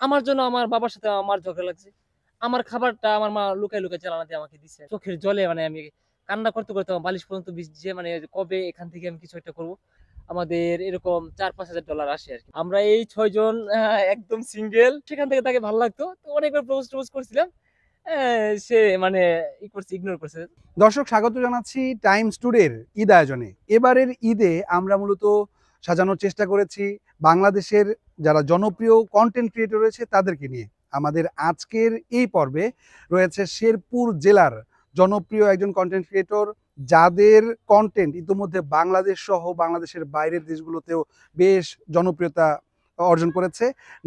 আমার জন্য আমার বাবার সাথে আমার ঝগড়া লাগছে। আমার খাবারটা আমার মা লুকায়, লুকায় চালানা দিয়ে আমাকে দিছে। চোখের জলে মানে আমি কান্না করতে, করতে আমার বালিশ পর্যন্ত ভিজছে। মানে কবে এখান থেকে আমি কিছু একটা করব। আমাদের এরকম $৪-৫ হাজার আসে আরকি। আমরা এই ৬ জন একদম সিঙ্গেল। সেখান থেকে তাকে ভাল লাগতো। তো অনেকবার প্রপোজ করছিলাম। অ্যা সে মানে করছে, ইগনোর করছে। দর্শক, স্বাগত জানাচ্ছি টাইমস টুডের ঈদ আয়োজনে। এবারের ঈদে আমরা মূলত সাজানোর চেষ্টা করেছি বাংলাদেশের যারা জনপ্রিয় কন্টেন্ট ক্রিয়েটর রয়েছে তাদেরকে নিয়ে। আমাদের আজকের এই পর্বে রয়েছে শেরপুর জেলার জনপ্রিয় একজন কন্টেন্ট ক্রিয়েটর, যাদের কন্টেন্ট ইতিমধ্যে বাংলাদেশ সহ বাংলাদেশের বাইরের দেশগুলোতেও বেশ জনপ্রিয়তা অর্জন করেছে।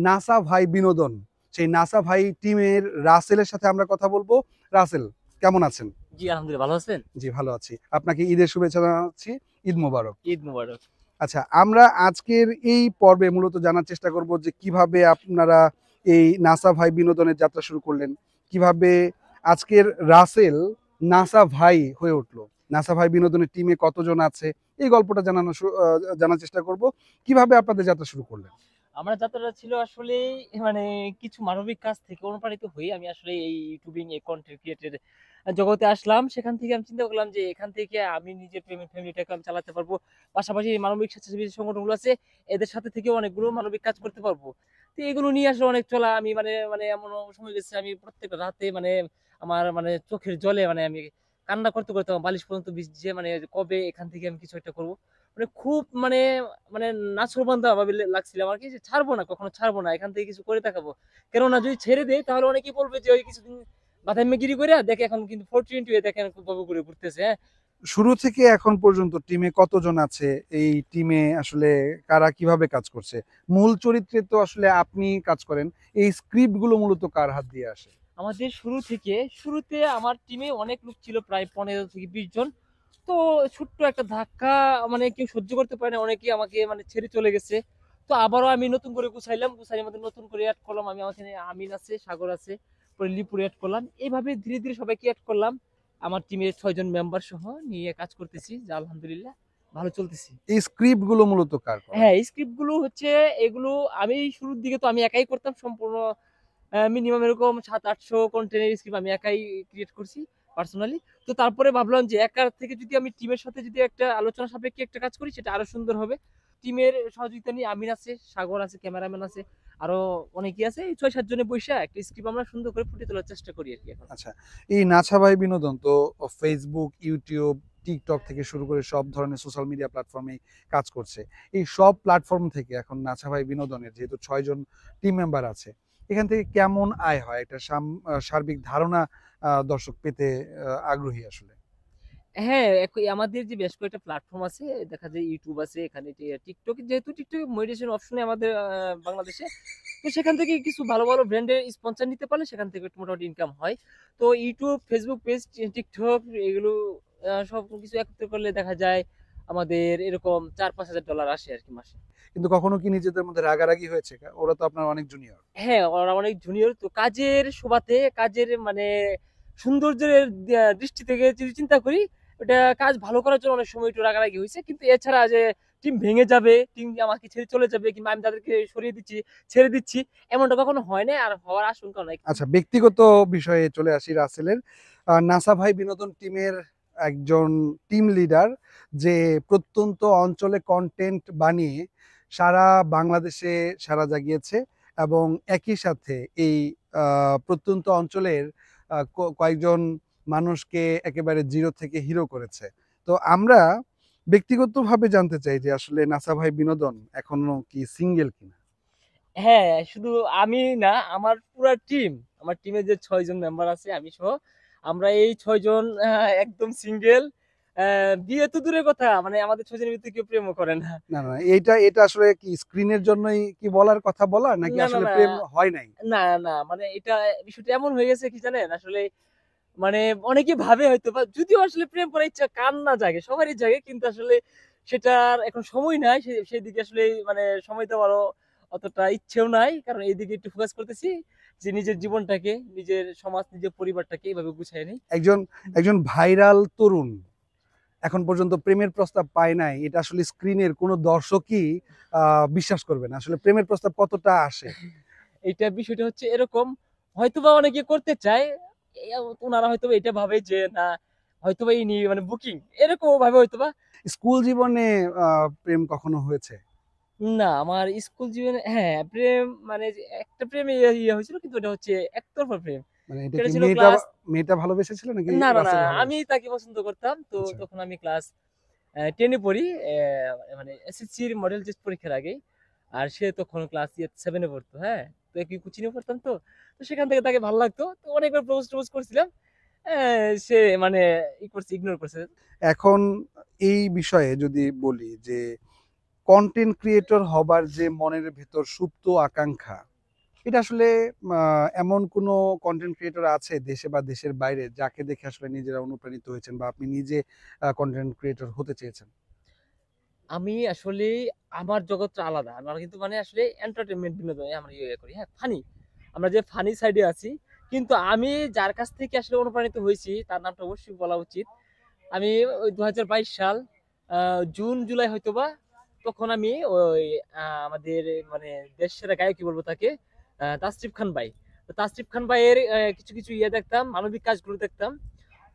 নাসা ভাই বিনোদন, সেই নাসা ভাই টিমের রাসেলের সাথে আমরা কথা বলবো। রাসেল, কেমন আছেন? জি, আলহামদুলিল্লাহ। ভালো আছেন? জি, ভালো আছি। আপনাকে ঈদের শুভেচ্ছা জানাচ্ছি। ঈদ মোবারক। ঈদ মোবারক। আচ্ছা, আমরা আজকের এই পর্বে মূলত জানার চেষ্টা করব যে কিভাবে আপনারা এই নাসা ভাই বিনোদনের যাত্রা শুরু করলেন? কিভাবে আজকের রাসেল নাসা ভাই হয়ে উঠলো? নাসা ভাই বিনোদনের টিমে কতজন আছে? এই গল্পটা জানার চেষ্টা করব। কিভাবে আপনাদের যাত্রা শুরু করলেন? আমার যাত্রাটা ছিল আসলেই মানে কিছু মানবিক কাজ থেকে অনুপ্রাণিত হয়ে আমি আসলে এই ইউটিউবিং, এই কন্টেন্ট ক্রিয়েটর জগতে আসলাম। সেখান থেকে আমি চিন্তা করলাম যে এখান থেকে আমি নিজের ফ্যামিলিটাকে আমি চালাতে পারবো। পাশাপাশি এই মানবিক স্বেচ্ছাসেবী যে সংগঠনগুলো আছে এদের সাথে থেকেও অনেকগুলো মানবিক কাজ করতে পারবো। তো এগুলো নিয়ে আসলে অনেক চলা। আমি মানে মানে এমন সময় গেছে আমি প্রত্যেক রাতে মানে আমার মানে চোখের জলে মানে আমি কান্না করতে, করতে আমার বালিশ পর্যন্ত ভিজছে। মানে কবে এখান থেকে আমি কিছু একটা করব। মানে খুব মানে মানে নাছোড়বান্দা ভাবে লাগছিল আমার কি যে ছাড়বো না, কখনো ছাড়বো না, এখান থেকে কিছু করে দেখাবো। কেননা যদি ছেড়ে দেই তাহলে অনেকেই বলবে যে ওই কিছুদিন বাদাইম্মাগিরি করে দেখে এখন কিন্তু 420 হয়ে দেখেন খুব ভাবে করে ঘুরতেছে। হ্যাঁ, শুরু থেকে এখন পর্যন্ত টিমে কতজন আছে? এই টিমে আসলে কারা কিভাবে কাজ করছে? মূল চরিত্রে তো আসলে আপনি কাজ করেন। এই স্ক্রিপ্ট গুলো মূলত কার হাত দিয়ে আসে? আমাদের শুরুতে আমার টিমে অনেক লোক ছিল, প্রায় 15 থেকে 20 জন। তো ছোট্ট একটা ধাক্কা মানে কেউ সহ্য করতে পারে না, অনেকেই আমাকে মানে ছেড়ে চলে গেছে। তো আবারও আমি নতুন করে গুছাইলাম, গুছাইয়ের মধ্যে নতুন করে এড করলাম। আমি আমাকে আমিন আছে, সাগর আছে, পরে লিপুরে এড করলাম। এইভাবে ধীরে ধীরে সবাইকে এড করলাম। আমার টিমে 6 জন মেম্বার সহ নিয়ে কাজ করতেছি, যা আলহামদুলিল্লাহ ভালো চলতেছি। এই স্ক্রিপ্ট গুলো মূলত কার করা? হ্যাঁ, এই স্ক্রিপ্ট গুলো হচ্ছে এগুলো আমি শুরুর দিকে তো আমি একাই করতাম সম্পূর্ণ। মিনিমাম এরকম ৭-৮০০ কন্টেন্টের স্ক্রিপ্ট আমি একাই ক্রিয়েট করছি পার্সোনালি। তো তারপরে ভাবলাম যে একা থেকে যদি আমি টিমের সাথে যদি একটা আলোচনা সাপেক্ষে একটা কাজ করি সেটা আরো সুন্দর হবে। টিমের সহযোগিতা নিয়ে আমিন আছে, সাগর আছে, ক্যামেরাম্যান আছে, আরো অনেকেই আছে। এই ৬-৭ জনে বইসা একটা স্ক্রিপ্ট আমরা সুন্দর করে ফুটিয়ে তোলার চেষ্টা করি আরকি এখন। আচ্ছা, এই নাছা ভাই বিনোদন তো ফেসবুক, ইউটিউব, টিকটক থেকে শুরু করে সব ধরনের সোশ্যাল মিডিয়া প্ল্যাটফর্মে কাজ করছে। এই সব প্ল্যাটফর্ম থেকে এখন নাছা ভাই বিনোদনের যেহেতু ৬ জন টিম মেম্বার আছে, এখান থেকে কেমন আয় হয়? একটা সার্বিক ধারণা দর্শক পেতে আগ্রহী আসলে। হ্যাঁ, আমাদের যে বেশ কয়েকটা প্ল্যাটফর্ম আছে, দেখা যায় YouTube আছে, এখানে TikTok, যেহেতু TikTok মনিটাইজেশন অপশনে আমাদের বাংলাদেশে। তো সেখান থেকে কিছু ভালো, ভালো ব্র্যান্ডের স্পন্সর নিতে পারলে সেখান থেকে একটু মোটামুটি ইনকাম হয়। তো YouTube, Facebook পেজ, TikTok এগুলো সবকিছু একত্র করলে দেখা যায় আমাদের এরকম $৪-৫ হাজার আসে আরকি মাসে। কিন্তু কখনো কি নিজেদের মধ্যে রাগারাগি হয়েছে? ওরা তো আপনার অনেক জুনিয়র। হ্যাঁ, ওরা অনেক জুনিয়র। তো কাজের সুবাদে, কাজের মানে সৌন্দর্যের দৃষ্টি থেকে যদি চিন্তা করি, ওটা কাজ ভালো করার জন্য অনেক সময় একটু রাগারাগি হইছে। কিন্তু এছাড়া যে টিম ভেঙে যাবে, টিম আমাকে ছেড়ে চলে যাবে কিংবা আমি তাদেরকে সরিয়ে দিচ্ছি, ছেড়ে দিচ্ছি, এমনটা কখনো হয় নাই আর হওয়ার আশঙ্কাও নাই। আচ্ছা, ব্যক্তিগত বিষয়ে চলে আসি রাসেলের। নাসা ভাই বিনোদন টিমের একজন টিম লিডার, যে প্রত্যন্ত অঞ্চলে কনটেন্ট বানিয়ে সারা বাংলাদেশে সাড়া জাগিয়েছে এবং একই সাথে এই প্রত্যন্ত অঞ্চলের কয়েকজন মানুষকে একেবারে জিরো থেকে হিরো করেছে। তো আমরা ব্যক্তিগতভাবে জানতে চাই যে আসলে নাসা ভাই বিনোদন এখনো কি সিঙ্গেল কিনা? হ্যাঁ, শুধু আমি না, আমার পুরা টিম, আমার টিমে যে ৬ জন মেম্বার আছে আমি সহ, আমরা এই ৬ জন একদম সিঙ্গেল। বিয়ে তো দূরের কথা, মানে আমাদের ৬ জনের ভিতরে কেউ প্রেমও করে না। না, না, এইটা এটা আসলে কি স্ক্রিনের জন্যই কি বলার কথা বলা, নাকি না, না, আসলে না, প্রেম হয় নাই? না, না, মানে এটা বিষয়টা এমন হয়ে গেছে কি জানেন? আসলে মানে অনেকে ভাবে হয়তোবা, যদিও আসলে প্রেম করার ইচ্ছা কার না জাগে? সবারই জাগে। কিন্তু আসলে সেটার এখন সময় নাই। সেদিকে আসলে মানে সময় দেওয়ারও অতটা ইচ্ছেও নাই। কারণ এইদিকে একটু ফোকাস করতেছি যে নিজের জীবনটাকে, নিজের সমাজ, নিজের পরিবারটাকে এভাবে গুছায় নেই। একজন একজন ভাইরাল তরুণ এখন পর্যন্ত প্রেমের প্রস্তাব পায় নাই, এটা আসলে স্ক্রিনের কোনো দর্শকই বিশ্বাস করবে না। আসলে প্রেমের প্রস্তাব কতটা আসে? এইটা বিষয়টা হচ্ছে এরকম, হয়তোবা অনেকে করতে চায়, এ ওনারা হয়তোবা এটা ভাবে যে না হয়তোবা ইনি মানে বুকিং, এরকম ভাবে হয়তোবা। স্কুল জীবনে প্রেম কখনো হয়েছে? না, আমার স্কুল জীবনে হ্যাঁ, প্রেম মানে যে একটা প্রেম ইয়ে হয়েছিল, কিন্তু এটা হচ্ছে একতরফা প্রেম। মানে এটা সেটা কি ছিল মেয়েটা ক্লাস, মেয়েটা ভালোবেসেছিল নাকি না, না, না, রাসেল আমি ভালোবাসে? তাকে পছন্দ করতাম। তো আচ্ছা। তখন আমি ক্লাস 10 এ পড়ি, মানে এসএসসির মডেল টেস্ট পরীক্ষার আগেই। আর সে তখন ক্লাস 7 এ পড়তো, হ্যাঁ? তো একই কোচিংয়ে পড়তাম তো। তো সেখান থেকে তাকে ভালো লাগতো। তো অনেকবার প্রপোজ করছিলাম। সে মানে করছে, ইগনোর করছে। এখন এই বিষয়ে যদি বলি যে কন্টেন্ট ক্রিয়েটর হবার যে মনের ভেতর সুপ্ত আকাঙ্ক্ষা, এটা আসলে এমন কোনো কন্টেন্ট ক্রিয়েটর আছে দেশে বা দেশের বাইরে যাকে দেখে আসলে নিজেরা অনুপ্রাণিত হয়েছেন বা আপনি নিজে কন্টেন্ট ক্রিয়েটর হতে চেয়েছেন? আমি আসলে আমার জগৎটা আলাদা। আমরা কিন্তু মানে আসলে এন্টারটেইনমেন্ট বিনোদনে আমরা করি, হ্যাঁ? ফানি। আমরা যে ফানি সাইডে আছি। কিন্তু আমি যার কাছ থেকে আসলে অনুপ্রাণিত হয়েছি তার নামটা অবশ্যই বলা উচিত। আমি ওই ২০২২ সাল আ জুন, জুলাই হয়তোবা, তখন আমি ওই আমাদের মানে দেশ সেরা গায়ক কি বলবো তাকে? তাসরিফ খান ভাই। তো তাসরিফ খান ভাইয়ের কিছু দেখতাম, মানবিক কাজগুলো দেখতাম।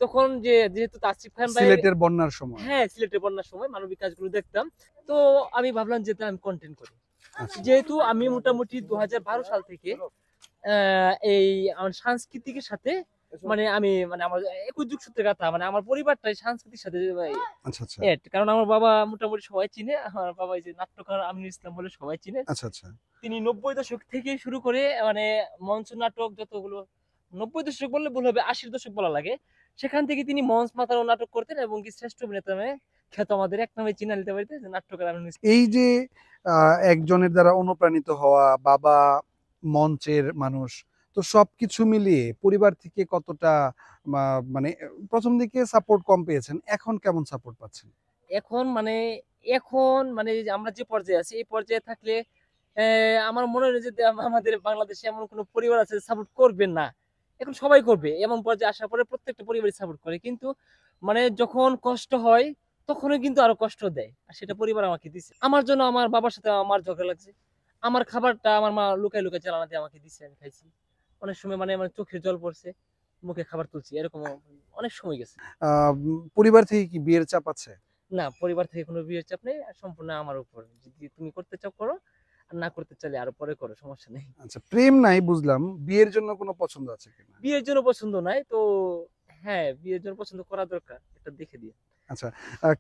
তখন যেহেতু তাসরিফ খান ভাইয়ের, সিলেটের বন্যার সময়। হ্যাঁ, সিলেটের বন্যার সময় মানবিক কাজগুলো দেখতাম। তো আমি ভাবলাম যে আমি কনটেন্ট করি। আচ্ছা। যেহেতু আমি মোটামুটি ২০১২ সাল থেকে আ এই আমার সাংস্কৃতিকের সাথে মানে আমি মানে আমার একই যুগসূত্রে গাঁথা, মানে আমার পরিবারটাই সাংস্কৃতিক সাথে আচ্ছা, আচ্ছা। কারণ আমার বাবা মোটামুটি সবাই চিনে। আমার বাবা এই যে নাট্যকার আমিনুল ইসলাম বলে সবাই চিনে। আচ্ছা, আচ্ছা। তিনি ৯০ দশক থেকে শুরু করে মানে মঞ্চ নাটক যতগুলো, ৯০ দশক বললে ভুল হবে, ৮০ দশক বলা লাগে। সেখান থেকে তিনি মঞ্চ মাতানো নাটক করতেন এবং কি শ্রেষ্ঠ অভিনেতা নামে খ্যাত, আমাদের এক নামে চিনা নিতে পারিতে যে নাট্যকার আমিনুল ইসলাম। এই যে একজনের দ্বারা অনুপ্রাণিত হওয়া, বাবা মঞ্চের মানুষ। তো সবকিছু মিলিয়ে পরিবার থেকে কতটা মা মানে ১ম দিকে সাপোর্ট কম পেয়েছেন। এখন কেমন সাপোর্ট পাচ্ছেন? এখন মানে এখন মানে এই যে আমরা যে পর্যায়ে আছি, এই পর্যায়ে থাকলে আমার মনে হয় যে আমাদের বাংলাদেশে এমন কোনো পরিবার আছে সাপোর্ট করবে না। এখন সবাই করবে। এমন পর্যায়ে আসার পরে প্রত্যেকটা পরিবারই সাপোর্ট করে। কিন্তু মানে যখন কষ্ট হয় তখনও কিন্তু আরো কষ্ট দেয়। আর সেটা পরিবার আমাকে দিছে। আমার জন্য আমার বাবার সাথে আমার ঝগড়া লাগছে। আমার খাবারটা আমার মা লুকায়, লুকায় চালানা দিয়ে আমাকে দিছে, আমি খাইছি। অনেক সময় মানে আমার চোখের জল পড়ছে। মুখে খাবার তুলছি। এরকমও অনেক সময় গেছে। পরিবার থেকে কি বিয়ের চাপ আছে? না, পরিবার থেকে কোনো বিয়ের চাপ নেই। সম্পূর্ণ আমার উপর। যদি তুমি করতে চাও করো। আর না করতে চাইলে আরো পরে করো। সমস্যা নেই। আচ্ছা, প্রেম নাই বুঝলাম। বিয়ের জন্য কোনো পছন্দ আছে কিনা? বিয়ের জন্য পছন্দ নাই। তো হ্যাঁ, বিয়ের জন্য পছন্দ করা দরকার। এটা দেখে দিয়ে। আচ্ছা,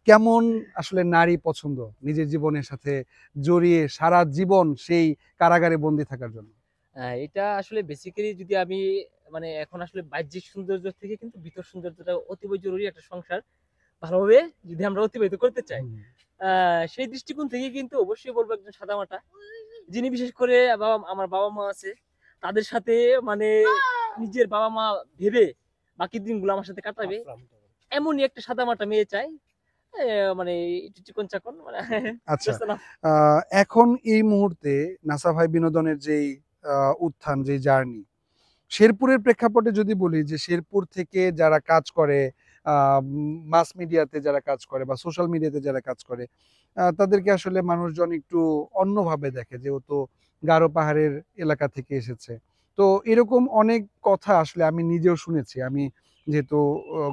কেমন আসলে নারী পছন্দ নিজের জীবনের সাথে জড়িয়ে সারা জীবন সেই কারাগারে বন্দী থাকার জন্য? এটা আসলে বেসিক্যালি যদি আমি মানে এখন আসলে বাহ্যিক সৌন্দর্য থেকে কিন্তু ভিতর সৌন্দর্যটা অতীবই জরুরি একটা সংসার ভালোভাবে যদি আমরা অতিবাহিত করতে চাই। হুম। সেই দৃষ্টিকোণ থেকে কিন্তু অবশ্যই বলবো একজন সাদামাটা। যিনি বিশেষ করে আমার বাবা-মা আছে। তাদের সাথে মানে নিজের বাবা-মা ভেবে বাকি দিনগুলো আমার সাথে কাটাবে। এমনই একটা সাদামাটা মেয়ে চাই। এ মানে একটু চিকন-চাকন মানে আচ্ছা, বুঝছো না? আ এখন এই মুহূর্তে নাসা ভাই বিনোদনের যেই উত্থান, যেই জার্নি, শেরপুরের প্রেক্ষাপটে যদি বলি যে শেরপুর থেকে যারা কাজ করে, মাস মিডিয়াতে যারা কাজ করে বা সোশ্যাল মিডিয়াতে যারা কাজ করে, তাদেরকে আসলে মানুষজন একটু অন্যভাবে দেখে যে ও তো গারো পাহাড়ের এলাকা থেকে এসেছে। তো এরকম অনেক কথা আসলে আমি নিজেও শুনেছি। আমি যেহেতু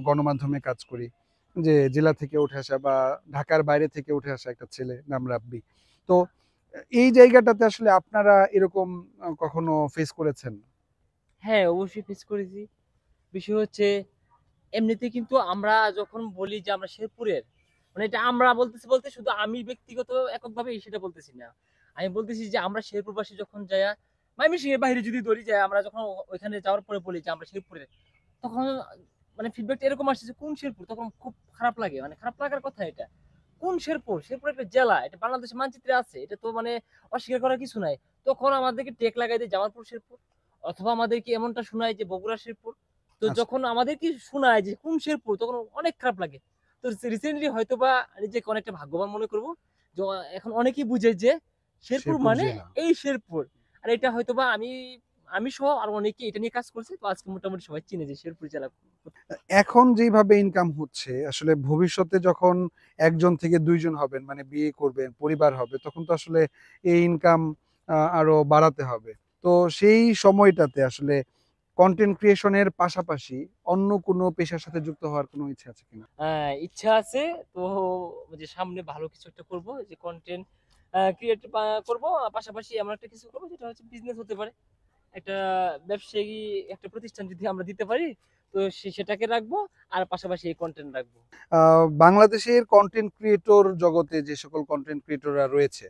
গণমাধ্যমে কাজ করি, যে জেলা থেকে উঠে আসা বা ঢাকার বাইরে থেকে উঠে আসা একটা ছেলে নাম রাব্বি। তো এই জায়গাটাতে আসলে আপনারা এরকম কখনো ফেস করেছেন? হ্যাঁ, অবশ্যই ফেস করেছি। বিষয় হচ্ছে এমনিতে কিন্তু আমরা যখন বলি যে আমরা শেরপুরের, মানে এটা আমরা বলতে শুধু আমি ব্যক্তিগত এককভাবে সেটা বলতেছি না। আমি বলতেছি যে আমরা শেরপুরবাসী যখন যাইয়া ময়মনসিংহের বাইরে যদি ধরি যায়, আমরা যখন ওইখানে যাওয়ার পরে বলি যে আমরা শেরপুরের, তখন মানে ফিডব্যাকটা এরকম আসছে যে কোন শেরপুর? তখন খুব খারাপ লাগে। মানে খারাপ লাগার কথা এটা। কোন শেরপুর? শেরপুর একটা জেলা। এটা বাংলাদেশের মানচিত্রে আছে। এটা তো মানে অস্বীকার করার কিছু নাই। তখন আমাদেরকে টেক লাগাই দেয় জামালপুর শেরপুর। অথবা আমাদেরকে এমনটা শোনায় যে বগুড়া শেরপুর। তো আচ্ছা। যখন আমাদেরকে শোনায় যে কোন শেরপুর, তখন অনেক খারাপ লাগে। তো রিসেন্টলি হয়তোবা নিজেকে অনেকটা ভাগ্যবান মনে করব। যে এখন অনেকেই বুঝে যে শেরপুর শেরপুর মানে জেলা। এই শেরপুর। আর এটা হয়তোবা আমি সহ আরো অনেকেই এটা নিয়ে কাজ করছে। তো আজকে মোটামুটি সবাই চিনে যে শেরপুর জেলা। এখন যেইভাবে ইনকাম হচ্ছে আসলে ভবিষ্যতে যখন ১ জন থেকে ২ জন হবেন মানে বিয়ে করবেন, পরিবার হবে তখন তো আসলে এই ইনকাম আরো বাড়াতে হবে। তো সেই সময়টাতে আসলে কন্টেন্ট ক্রিয়েশনের পাশাপাশি অন্য কোনো পেশার সাথে যুক্ত হওয়ার কোনো ইচ্ছা আছে কিনা? ইচ্ছা আছে। তো যে সামনে ভালো কিছু একটা করব, যে কন্টেন্ট ক্রিয়েট করব, পাশাপাশি এমন একটা কিছু করব যেটা হচ্ছে বিজনেস হতে পারে। একটা ব্যবসায়ী একটা প্রতিষ্ঠান যদি আমরা দিতে পারি, তো সেটাকে রাখবো, আর পাশাপাশি এই কন্টেন্ট রাখবো। বাংলাদেশের কন্টেন্ট ক্রিয়েটর জগতে যে সকল কন্টেন্ট ক্রিয়েটররা রয়েছে,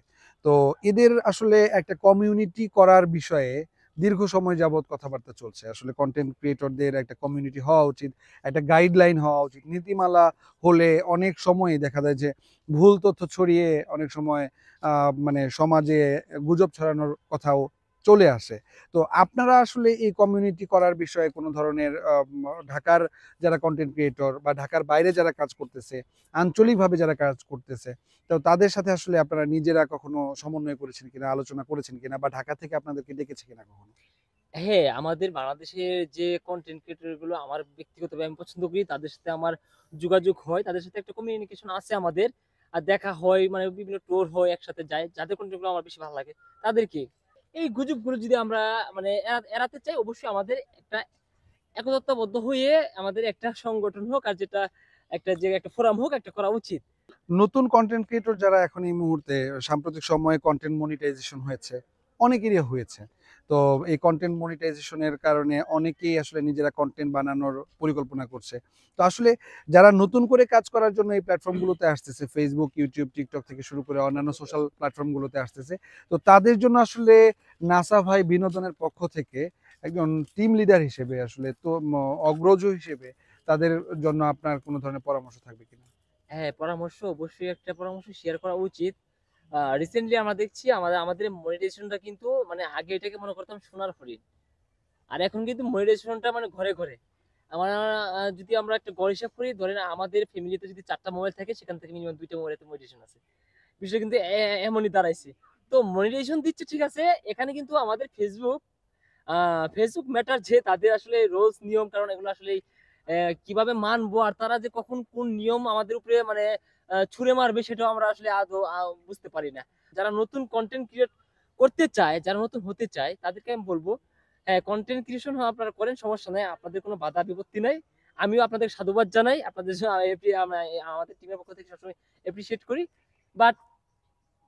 তো এদের আসলে একটা কমিউনিটি করার বিষয়ে দীর্ঘ সময় যাবৎ কথাবার্তা চলছে। আসলে কন্টেন্ট ক্রিয়েটরদের একটা কমিউনিটি হওয়া উচিত, একটা গাইডলাইন হওয়া উচিত। নীতিমালা হলে অনেক সময়ই দেখা যায় যে ভুল তথ্য ছড়িয়ে অনেক সময় মানে সমাজে গুজব ছড়ানোর কথাও চলে আসে। তো আপনারা আসলে এই কমিউনিটি করার বিষয়ে কোনো ধরনের ঢাকার যারা কন্টেন্ট ক্রিয়েটর বা ঢাকার বাইরে যারা কাজ করতেছে, আঞ্চলিকভাবে যারা কাজ করতেছে, তো তাদের সাথে আসলে আপনারা নিজেরা কখনো সমন্বয় করেছেন কিনা, আলোচনা করেছেন কিনা, বা ঢাকা থেকে আপনাদেরকে ডেকেছে কিনা কখনো? হ্যাঁ, আমাদের বাংলাদেশের যে কন্টেন্ট ক্রিয়েটর গুলো আমার ব্যক্তিগতভাবে আমি পছন্দ করি, তাদের সাথে আমার যোগাযোগ হয়, তাদের সাথে একটা কমিউনিকেশন আছে আমাদের। আর দেখা হয়, মানে বিভিন্ন ট্যুর হয়, একসাথে যাই, যাদের কন্টেন্ট গুলো আমার বেশি ভালো লাগে তাদেরকে। এই গুজবগুলো যদি আমরা মানে এড়াতে চাই, অবশ্যই আমাদের একটা একতাবদ্ধ হয়ে আমাদের একটা সংগঠন হোক, আর যেটা একটা ফোরাম হোক, একটা করা উচিত। নতুন কন্টেন্ট ক্রিয়েটর যারা এখন এই মুহূর্তে সাম্প্রতিক সময়ে কন্টেন্ট মনিটাইজেশন হয়েছে, অনেকেরই হয়েছে। তো এই কন্টেন্ট মনিটাইজেশনের কারণে অনেকেই আসলে নিজেরা কন্টেন্ট বানানোর পরিকল্পনা করছে। তো আসলে যারা নতুন করে কাজ করার জন্য এই প্ল্যাটফর্মগুলোতে আসতেছে, ফেসবুক, ইউটিউব, টিকটক থেকে শুরু করে অন্যান্য সোশ্যাল প্ল্যাটফর্মগুলোতে আসতেছে, তো তাদের জন্য আসলে নাসা ভাই বিনোদনের পক্ষ থেকে একজন টিম লিডার হিসেবে আসলে তো অগ্রজ হিসেবে তাদের জন্য আপনার কোনো ধরনের পরামর্শ থাকবে কিনা? হ্যাঁ, পরামর্শ অবশ্যই, একটা পরামর্শ শেয়ার করা উচিত। রিসেন্টলি আমরা দেখছি আমাদের আমাদের মনিটাইজেশনটা কিন্তু, মানে আগে এটাকে মনে করতাম সোনার হরিণ, আর এখন কিন্তু মনিটাইজেশনটা মানে ঘরে ঘরে। আমার যদি আমরা একটা গড় হিসাব করি, ধরেন আমাদের ফ্যামিলিতে যদি 4টা মোবাইল থাকে, সেখান থেকে মিনিমাম 2টা মোবাইলেতে মনিটাইজেশন আছে। বিষয়টা কিন্তু এমনই দাঁড়াইছে। তো মনিটাইজেশন দিচ্ছে ঠিক আছে, এখানে কিন্তু আমাদের ফেসবুক ম্যাটার, যে তাদের আসলে রুলস নিয়ম কারণ এগুলো আসলে কিভাবে মানবো, আর তারা যে কখন কোন নিয়ম আমাদের উপরে মানে ছুঁড়ে মারবে, সেটাও আমরা আসলে আদৌ বুঝতে পারি না। যারা নতুন কন্টেন্ট ক্রিয়েট করতে চায়, যারা নতুন হতে চায়, তাদেরকে আমি বলবো, হ্যাঁ, কন্টেন্ট ক্রিয়েশন আপনারা করেন, সমস্যা নাই, আপনাদের কোনো বাধা বিপত্তি নাই। আমিও আপনাদের সাধুবাদ জানাই, আপনাদের জন্য আমাদের টিমের পক্ষ থেকে সবসময় এপ্রিসিয়েট করি। বাট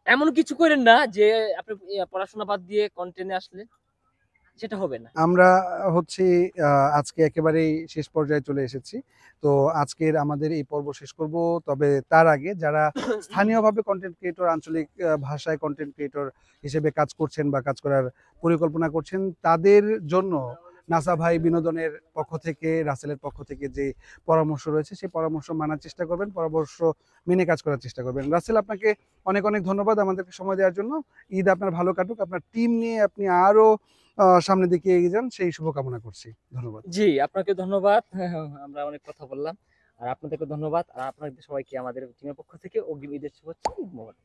এমন কিছু করেন না যে আপনি পড়াশোনা বাদ দিয়ে কন্টেন্টে আসলেন, সেটা হবে না। আমরা হচ্ছে আজকে একেবারেই শেষ পর্যায়ে চলে এসেছি। তো আজকের আমাদের এই পর্ব শেষ করব। তবে তার আগে যারা স্থানীয়ভাবে কনটেন্ট ক্রিয়েটর, আঞ্চলিক ভাষায় কনটেন্ট ক্রিয়েটর হিসেবে কাজ করছেন বা কাজ করার পরিকল্পনা করছেন, তাদের জন্য নাসা ভাই বিনোদনের পক্ষ থেকে, রাসেলের পক্ষ থেকে যে পরামর্শ রয়েছে, সেই পরামর্শ মানার চেষ্টা করবেন, পরামর্শ মেনে কাজ করার চেষ্টা করবেন। রাসেল, আপনাকে অনেক, অনেক ধন্যবাদ আমাদেরকে সময় দেওয়ার জন্য। ঈদ আপনার ভালো কাটুক। আপনার টিম নিয়ে আপনি আরো সামনের দিকে এগিয়ে যান, সেই শুভকামনা করছি। ধন্যবাদ। জি, আপনাকে ধন্যবাদ। আমরা অনেক কথা বললাম। আর আপনাদেরকে ধন্যবাদ। আর আপনাদের সবাইকে আমাদের টিমের পক্ষ থেকে অগ্রিম ঈদের শুভেচ্ছা। ঈদ মোবারক।